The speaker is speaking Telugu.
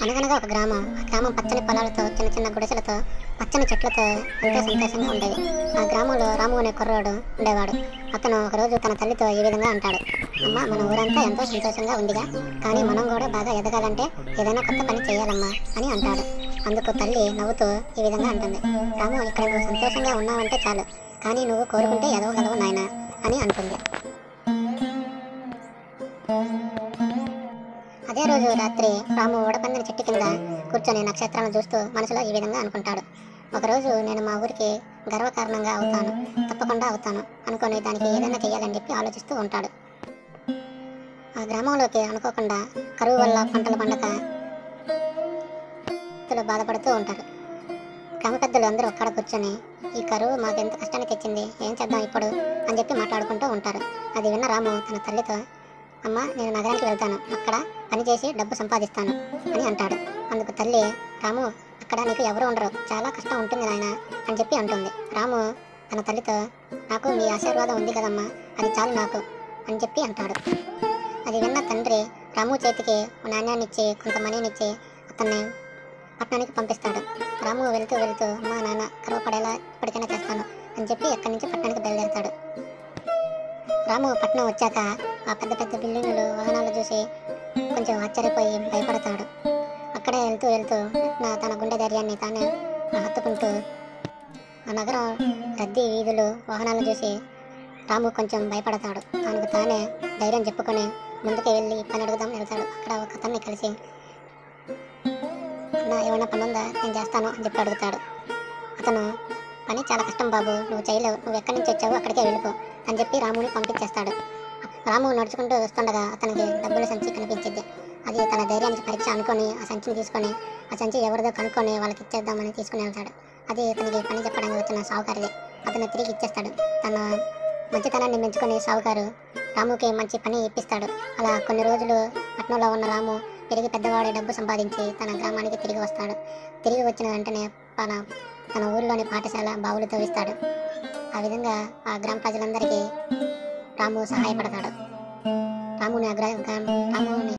అనగనగా ఒక గ్రామం. ఆ గ్రామం పచ్చని పొలాలతో, చిన్న చిన్న గుడిసెలతో, పచ్చని చెట్లతో ఎంతో సంతోషంగా ఉండేది. ఆ గ్రామంలో రాము అనే కుర్రోడు ఉండేవాడు. అతను ఒకరోజు తన తల్లితో ఈ విధంగా అంటాడు: అమ్మ, మన ఊరంతా ఎంతో సంతోషంగా ఉందిగా, కానీ మనం కూడా బాగా ఎదగాలంటే ఏదైనా కొత్త పని చేయాలమ్మా అని అంటాడు. అందుకు తల్లి నవ్వుతూ ఈ విధంగా అంటుంది: రాము, ఇక్కడ నువ్వు సంతోషంగా ఉన్నావంటే చాలు, కానీ నువ్వు కోరుకుంటే ఎదగగలవు నాయనా అని అంటుంది. అదే రోజు రాత్రి రాము ఓడపందిన చెట్టు కింద కూర్చొని నక్షత్రాలను చూస్తూ మనసులో ఈ విధంగా అనుకుంటాడు: ఒకరోజు నేను మా ఊరికి గర్వకారణంగా అవుతాను, తప్పకుండా అవుతాను అనుకొని దానికి ఏదైనా చేయాలని చెప్పి ఆలోచిస్తూ ఉంటాడు. ఆ గ్రామంలోకి అనుకోకుండా కరువు వల్ల పంటలు పండక రైతులు బాధపడుతూ ఉంటారు. గ్రామ పెద్దలు అందరూ ఒక్కడ కూర్చొని ఈ కరువు మాకు ఎంత కష్టాన్ని తెచ్చింది, ఏం చేద్దాం ఇప్పుడు అని చెప్పి మాట్లాడుకుంటూ ఉంటారు. అది విన్న రాము తన తల్లితో: అమ్మ, నేను నగరానికి వెళ్తాను, అక్కడ పనిచేసి డబ్బు సంపాదిస్తాను అని అంటాడు. అందుకు తల్లి: రాము, అక్కడ నీకు ఎవరు ఉండరు, చాలా కష్టం ఉంటుంది నాయన అని చెప్పి అంటుంది. రాము తన తల్లితో: నాకు మీ ఆశీర్వాదం ఉంది కదమ్మా, అది చాలు నాకు అని చెప్పి అంటాడు. అది విన్న తండ్రి రాము చేతికి నాణ్యాన్నిచ్చి కొంత మనీనిచ్చి అతన్ని పట్టణానికి పంపిస్తాడు. రాము వెళుతూ వెళుతూ: అమ్మా నాన్న, కరువు పడేలా ఇప్పటికైనా చేస్తాను అని చెప్పి ఎక్కడి నుంచి పట్టణానికి బయలుదేరుతాడు. రాము పట్టణం వచ్చాక ఆ పెద్ద పెద్ద బిల్డింగులు, వాహనాలు చూసి కొంచెం ఆశ్చర్యపోయి భయపడతాడు. అక్కడే వెళ్తూ వెళ్తూ తన గుండె ధైర్యాన్ని తానే హత్తుకుంటూ ఆ నగరం రద్దీ వీధులు, వాహనాలను చూసి రాము కొంచెం భయపడతాడు. తనకు తానే ధైర్యం చెప్పుకొని ముందుకు వెళ్ళి పని అడుగుదాం వెళ్తాడు. అక్కడ ఒక అతన్ని కలిసి: ఏమైనా పని ఉందా, నేను చేస్తాను అని చెప్పి అడుగుతాడు. అతను: పని చాలా కష్టం బాబు, నువ్వు చేయలేవు, నువ్వు ఎక్కడి నుంచి వచ్చావు అక్కడికే వెళ్ళిపో అని చెప్పి రాముని పంపించేస్తాడు. రాము నడుచుకుంటూ వస్తుండగా అతనికి డబ్బుల సంచి కనిపించింది. అది తన ధైర్యానికి పరీక్ష అనుకొని ఆ సంచిని తీసుకొని ఆ సంచి ఎవరిదో కనుక్కొని వాళ్ళకి ఇచ్చేద్దామని తీసుకుని వెళ్తాడు. అది అతనికి పని చెప్పడానికి వచ్చిన సావుకారిది. అతను తిరిగి ఇచ్చేస్తాడు. తన మంచితనాన్ని మెంచుకొని సావుకారు రాముకి మంచి పని ఇప్పిస్తాడు. అలా కొన్ని రోజులు పట్నంలో ఉన్న రాము పెరిగి పెద్దవాడి డబ్బు సంపాదించి తన గ్రామానికి తిరిగి వస్తాడు. తిరిగి వచ్చిన వెంటనే తన ఊరిలోని పాఠశాల బావులు తవ్విస్తాడు. ఆ విధంగా ఆ గ్రామ ప్రజలందరికీ రాము సహాయపడతాడు. రాముని